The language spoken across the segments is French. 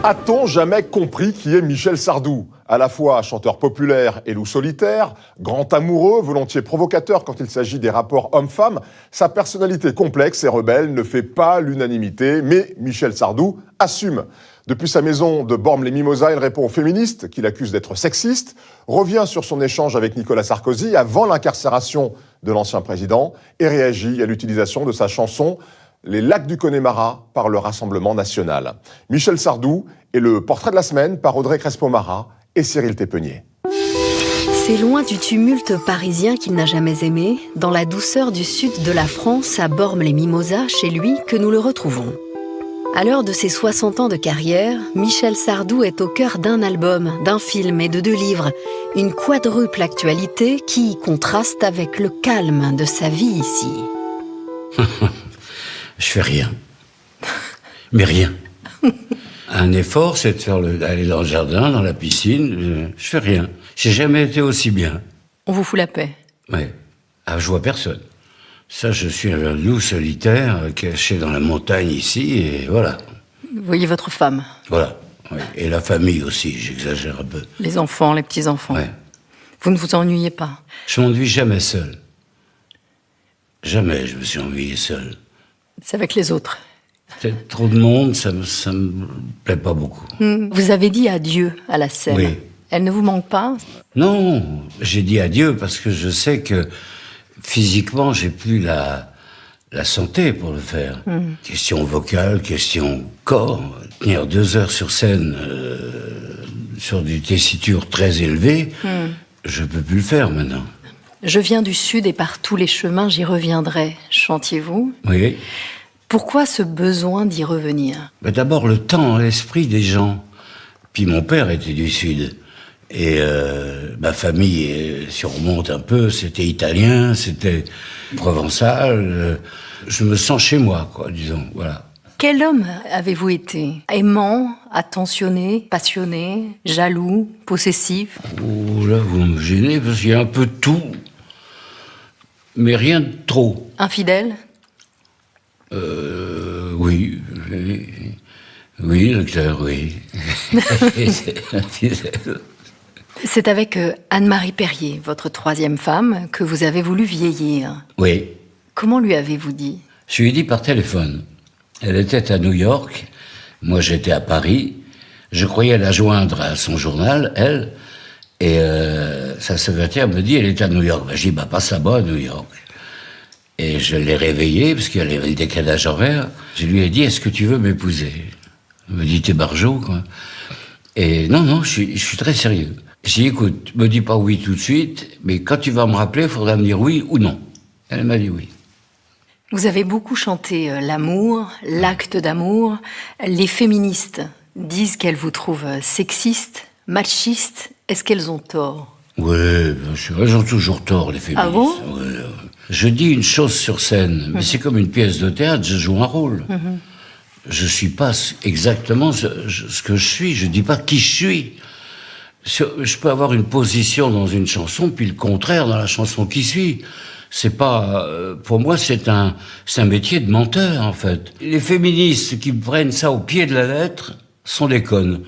A-t-on jamais compris qui est Michel Sardou ? À la fois chanteur populaire et loup solitaire, grand amoureux, volontiers provocateur quand il s'agit des rapports hommes-femmes, sa personnalité complexe et rebelle ne fait pas l'unanimité, mais Michel Sardou assume. Depuis sa maison de Bormes-les-Mimosas, il répond aux féministes qui l'accusent d'être sexiste, revient sur son échange avec Nicolas Sarkozy avant l'incarcération de l'ancien président et réagit à l'utilisation de sa chanson Les Lacs du Connemara par le Rassemblement national. Michel Sardou est le portrait de la semaine par Audrey Crespo-Mara et Cyril Tépenier. C'est loin du tumulte parisien qu'il n'a jamais aimé, dans la douceur du sud de la France, à Bormes-les-Mimosas, chez lui, que nous le retrouvons. À l'heure de ses 60 ans de carrière, Michel Sardou est au cœur d'un album, d'un film et de 2 livres. Une quadruple actualité qui contraste avec le calme de sa vie ici. Je fais rien. Mais rien. Un effort, c'est de faire aller dans le jardin, dans la piscine. Je fais rien. J'ai jamais été aussi bien. On vous fout la paix. Ouais. Ah, je vois personne. Ça, je suis un loup solitaire, caché dans la montagne ici, et voilà. Vous voyez votre femme. Voilà. Ouais. Et la famille aussi, j'exagère un peu. Les enfants, les petits-enfants. Ouais. Vous ne vous ennuyez pas. Je m'ennuie jamais seul. Jamais je me suis ennuyé seul. C'est avec les autres. Peut-être trop de monde, ça me plaît pas beaucoup. Vous avez dit adieu à la scène. Oui. Elle ne vous manque pas ? Non, j'ai dit adieu parce que je sais que physiquement, j'ai plus la santé pour le faire. Question vocale, question corps. Tenir 2 heures sur scène sur des tessitures très élevées, je peux plus le faire maintenant. Je viens du Sud et par tous les chemins, j'y reviendrai. Chantiez-vous ? Oui. Pourquoi ce besoin d'y revenir ? Ben d'abord, le temps, l'esprit des gens. Puis mon père était du Sud. Et ma famille, si on remonte un peu, c'était italien, c'était provençal. Je me sens chez moi, quoi, disons, voilà. Quel homme avez-vous été ? Aimant, attentionné, passionné, jaloux, possessif ? Oh là, vous me gênez parce qu'il y a un peu de tout. Mais rien de trop. Infidèle ? Oui. Oui, docteur, oui. C'est avec Anne-Marie Perrier, votre 3e femme, que vous avez voulu vieillir. Oui. Comment lui avez-vous dit ? Je lui ai dit par téléphone. Elle était à New York, moi j'étais à Paris. Je croyais la joindre à son journal, elle, et sa secrétaire me dit, elle est à New York. Ben, je dis, passe là-bas à New York. Et je l'ai réveillée, parce qu'il y avait le décalage horaire. Je lui ai dit, est-ce que tu veux m'épouser ? Elle me dit, t'es barjot, quoi. Et non, je suis très sérieux. J'ai dit, écoute, me dis pas oui tout de suite, mais quand tu vas me rappeler, il faudra me dire oui ou non. Elle m'a dit oui. Vous avez beaucoup chanté l'amour, l'acte d'amour. Les féministes disent qu'elles vous trouvent sexiste, machiste. Est-ce qu'elles ont tort ? Oui, bien sûr, elles ont toujours tort, les féministes. Ah bon ? Ouais. Je dis une chose sur scène, mais c'est comme une pièce de théâtre, je joue un rôle. Je suis pas exactement ce que je suis, je dis pas qui je suis. Je peux avoir une position dans une chanson, puis le contraire dans la chanson qui suit. C'est pas, pour moi, c'est un métier de menteur, en fait. Les féministes qui prennent ça au pied de la lettre sont des connes.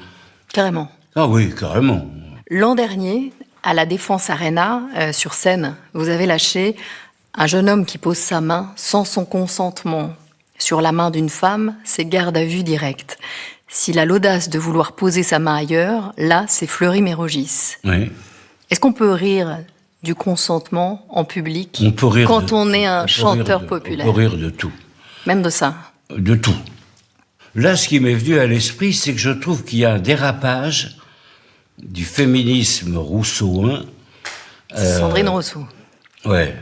Carrément. Ah oui, carrément. L'an dernier, à la Défense Arena, sur scène, vous avez lâché un jeune homme qui pose sa main sans son consentement sur la main d'une femme, c'est garde à vue directe. S'il a l'audace de vouloir poser sa main ailleurs, là, c'est Fleury-Mérogis. Oui. Est-ce qu'on peut rire du consentement en public On peut rire quand on est un chanteur On populaire ? peut rire de tout. Même de ça ? De tout. Là, ce qui m'est venu à l'esprit, c'est que je trouve qu'il y a un dérapage du féminisme rousseauin. Sandrine Rousseau. Ouais,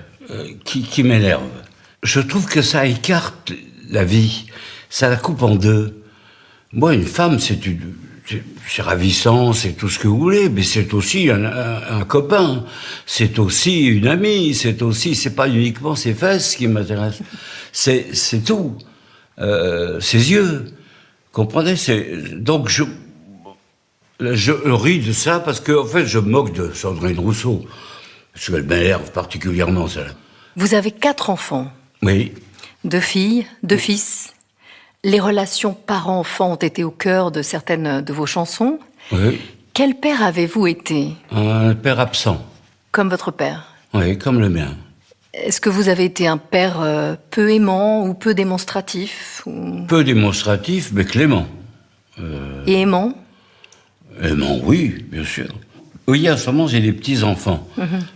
qui m'énerve. Je trouve que ça écarte la vie, ça la coupe en deux. Moi, une femme, c'est ravissant, c'est tout ce que vous voulez, mais c'est aussi un copain, c'est aussi une amie, c'est pas uniquement ses fesses qui m'intéressent, c'est tout. Ses yeux, comprenez, donc je ris de ça parce que, en fait, je me moque de Sandrine Rousseau, parce qu'elle m'énerve particulièrement, celle-là. Vous avez 4 enfants. Oui. 2 filles, 2 fils. Les relations parents-enfants ont été au cœur de certaines de vos chansons. Oui. Quel père avez-vous été? Un père absent. Comme votre père? Oui, comme le mien. Est-ce que vous avez été un père peu aimant ou peu démonstratif Peu démonstratif, mais clément. Et aimant? Aimant, oui, bien sûr. Oui, en ce moment, j'ai des petits-enfants,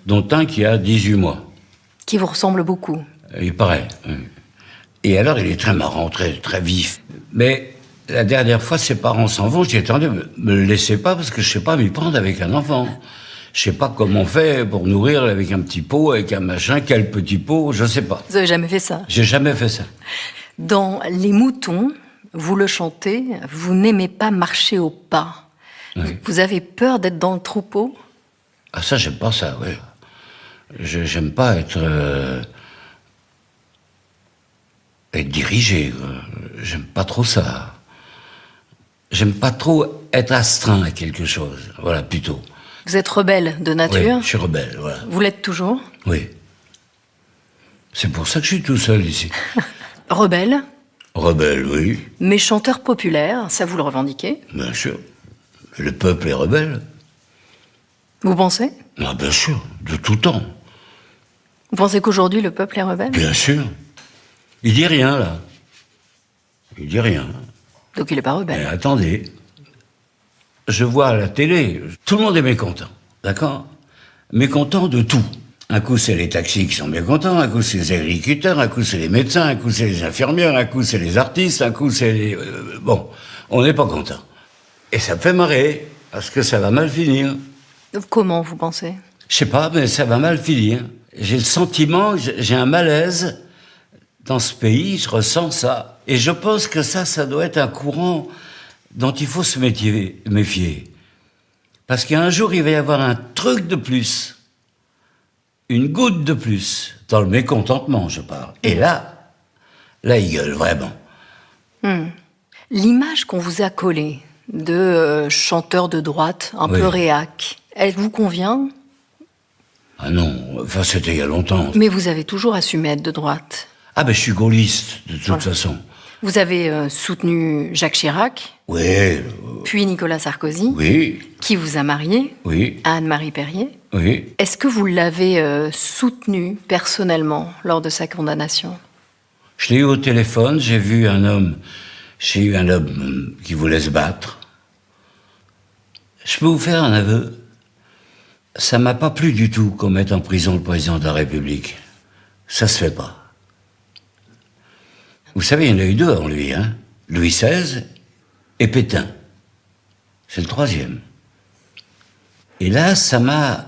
dont un qui a 18 mois. Qui vous ressemble beaucoup? Il paraît. Oui. Et alors, il est très marrant, très, très vif. Mais la dernière fois, ses parents s'en vont, j'ai dit, attendez, me le laissez pas, parce que je sais pas m'y prendre avec un enfant. Je sais pas comment on fait pour nourrir avec un petit pot, avec un machin, quel petit pot, je sais pas. Vous avez jamais fait ça? J'ai jamais fait ça. Dans Les Moutons, vous le chantez, vous n'aimez pas marcher au pas. Oui. Vous avez peur d'être dans le troupeau? Ah ça, j'aime pas ça, oui. J'aime pas être dirigé, quoi. J'aime pas trop ça. J'aime pas trop être astreint à quelque chose, voilà, plutôt. Vous êtes rebelle de nature? Oui, je suis rebelle, voilà. Vous l'êtes toujours? Oui. C'est pour ça que je suis tout seul ici. Rebelle, Rebelle, oui, mais chanteur populaire, ça vous le revendiquez? bien sûr. Le peuple est rebelle. Vous pensez? Ah, bien sûr, de tout temps. Vous pensez qu'aujourd'hui le peuple est rebelle? Bien sûr. Il dit rien, là. Il dit rien. Donc il n'est pas Mais rebelle. attendez. Je vois à la télé, tout le monde est mécontent, d'accord? Mécontent de tout. Un coup, c'est les taxis qui sont mécontents, un coup, c'est les agriculteurs, un coup, c'est les médecins, un coup, c'est les infirmières, un coup, c'est les artistes, un coup, c'est les... bon, on n'est pas content. Et ça me fait marrer, parce que ça va mal finir. Comment vous pensez? Je sais pas, mais ça va mal finir. J'ai le sentiment, j'ai un malaise dans ce pays, je ressens ça. Et je pense que ça doit être un courant dont il faut se méfier. Parce qu'un jour, il va y avoir un truc de plus, une goutte de plus, dans le mécontentement, je parle. Et là, il gueule, vraiment. L'image qu'on vous a collée de chanteur de droite, un Oui. peu réac, elle vous convient? Ah non, enfin, c'était il y a longtemps. Mais vous avez toujours assumé être de droite. Ah ben, je suis gaulliste, de toute façon. Vous avez soutenu Jacques Chirac, Oui, puis Nicolas Sarkozy, oui, qui vous a marié oui, à Anne-Marie Perrier. oui. Est-ce que vous l'avez soutenu personnellement lors de sa condamnation? Je l'ai eu au téléphone, j'ai eu un homme qui voulait se battre. Je peux vous faire un aveu? Ça m'a pas plu du tout qu'on mette en prison le président de la République. Ça se fait pas. Vous savez, il y en a eu deux en lui, hein. Louis XVI et Pétain. C'est le troisième. Et là, ça m'a...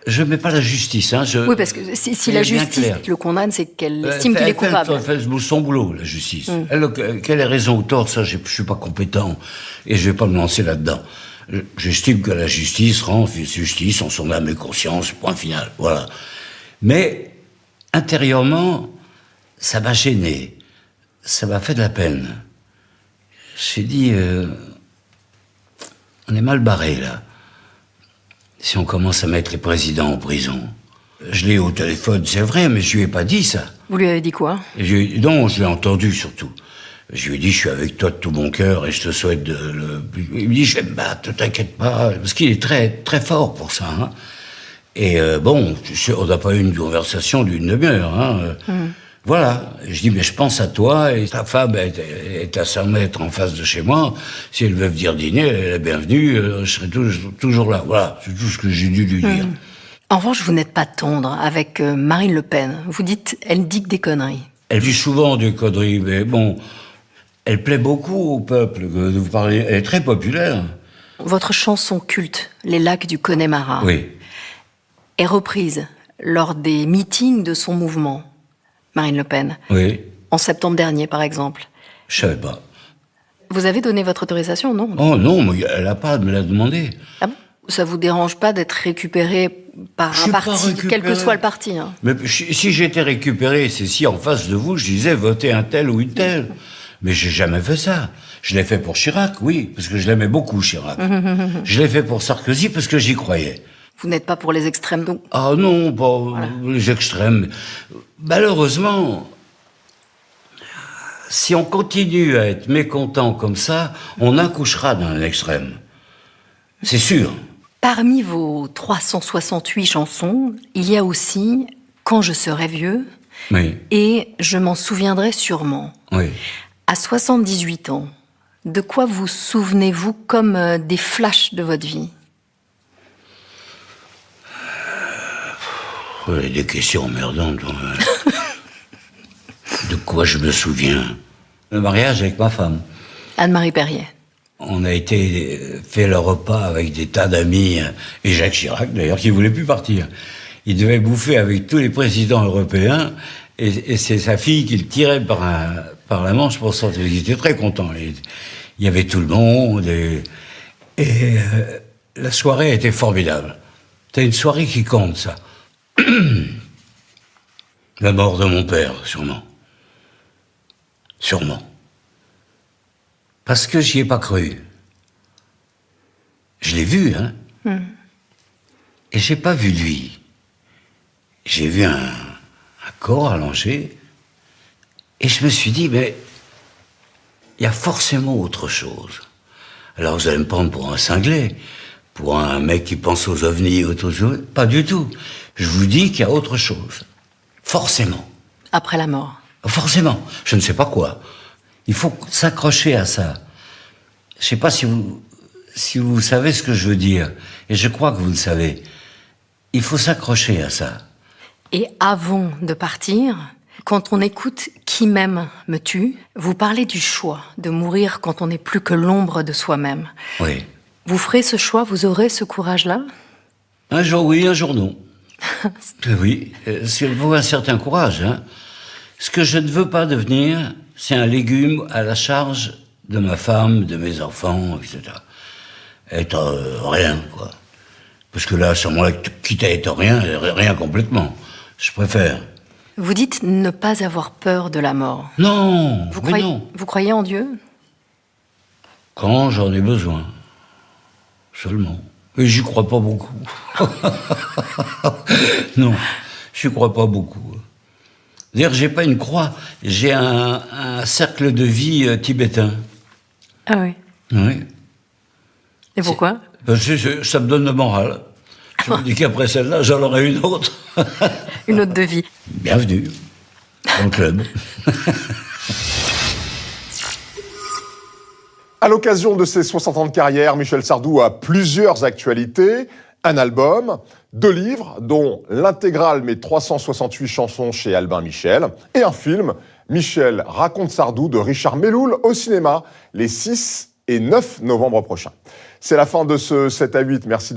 Je mets pas la justice, hein. Oui, parce que si C'est la bien justice clair. le condamne, c'est qu'elle estime qu'il est coupable. Elle fait son boulot, la justice. Quelle est raison ou tort, ça, je suis pas compétent et je vais pas me lancer là-dedans. J'estime que la justice rend justice en son âme et conscience, point final, voilà. Mais, intérieurement, ça m'a gêné. Ça m'a fait de la peine. J'ai dit, on est mal barré, là. Si on commence à mettre les présidents en prison. Je l'ai eu au téléphone, c'est vrai, mais je lui ai pas dit ça. Vous lui avez dit quoi? Non, je l'ai entendu surtout. Je lui ai dit, je suis avec toi de tout mon cœur et je te souhaite Il me dit, je vais me battre, ne t'inquiète pas. Parce qu'il est très, très fort pour ça. Hein. Et bon, on n'a pas eu une conversation d'une demi-heure. Hein. Voilà. Je dis, mais je pense à toi et ta femme est à 100 mètres en face de chez moi. Si elle veut venir dîner, elle est bienvenue. Je serai toujours là. Voilà, c'est tout ce que j'ai dû lui dire. En revanche, vous n'êtes pas tendre avec Marine Le Pen. Vous dites, elle dit que des conneries. Elle dit souvent des conneries, mais bon, elle plaît beaucoup au peuple. Vous parlez, elle est très populaire. Votre chanson culte, Les lacs du Connemara, Oui. est reprise lors des meetings de son mouvement, Marine Le Pen, Oui. en septembre dernier, par exemple. Je savais pas. Vous avez donné votre autorisation, non? Oh non, mais elle a pas à me l'a demandé. Ah bon? Ça vous dérange pas d'être récupéré par Je un suis pas parti, récupéré. quel que soit le parti, hein? Mais si j'étais récupéré, c'est si en face de vous, je disais votez un tel ou une telle. Mais j'ai jamais fait ça. Je l'ai fait pour Chirac, oui, parce que je l'aimais beaucoup, Chirac. Je l'ai fait pour Sarkozy parce que j'y croyais. Vous n'êtes pas pour les extrêmes, donc. Ah non, pas les extrêmes. Malheureusement, si on continue à être mécontent comme ça, on accouchera d'un extrême. C'est sûr. Parmi vos 368 chansons, il y a aussi « Quand je serai vieux » Oui, et « Je m'en souviendrai sûrement ». oui. À 78 ans, de quoi vous souvenez-vous comme des flashs de votre vie? Ouais, des questions emmerdantes. De quoi je me souviens? Le mariage avec ma femme. Anne-Marie Perrier. On a fait le repas avec des tas d'amis, et Jacques Chirac d'ailleurs, qui voulait plus partir. Il devait bouffer avec tous les présidents européens, et c'est sa fille qui le tirait par la manche pour sortir. Il était très content. Il y avait tout le monde, et la soirée était formidable. C'était une soirée qui compte, ça. La mort de mon père, sûrement. Sûrement. Parce que j'y ai pas cru. Je l'ai vu, hein. Et j'ai pas vu lui. J'ai vu un corps allongé, et je me suis dit, mais il y a forcément autre chose. Alors vous allez me prendre pour un cinglé, pour un mec qui pense aux ovnis, aux autres choses. Pas du tout. Je vous dis qu'il y a autre chose. Forcément. Après la mort. Forcément. Je ne sais pas quoi. Il faut s'accrocher à ça. Je ne sais pas si vous savez ce que je veux dire. Et je crois que vous le savez. Il faut s'accrocher à ça. Et avant de partir, quand on écoute « Qui m'aime me tue », vous parlez du choix de mourir quand on n'est plus que l'ombre de soi-même. Oui. Vous ferez ce choix, vous aurez ce courage-là? Un jour oui, un jour non. Oui, il faut un certain courage. Hein. Ce que je ne veux pas devenir, c'est un légume à la charge de ma femme, de mes enfants, etc. Être rien, quoi. Parce que là, à ce moment-là, quitte à être rien complètement, je préfère. Vous dites ne pas avoir peur de la mort. Non, Vous mais croyez, non. vous croyez en Dieu? Quand j'en ai besoin. Seulement. Et j'y crois pas beaucoup. Non, j'y crois pas beaucoup. D'ailleurs, j'ai pas une croix, j'ai un cercle de vie tibétain. Ah oui. Oui. Et pourquoi? Ça me donne le moral. Je me dis qu'après celle-là, j'en aurai une autre. Une autre de vie. Bienvenue dans le club. À l'occasion de ses 60 ans de carrière, Michel Sardou a plusieurs actualités. Un album, 2 livres, dont l'intégrale Mes 368 chansons chez Albin Michel, et un film, Michel raconte Sardou, de Richard Melloul, au cinéma les 6 et 9 novembre prochains. C'est la fin de ce 7 à 8. Merci de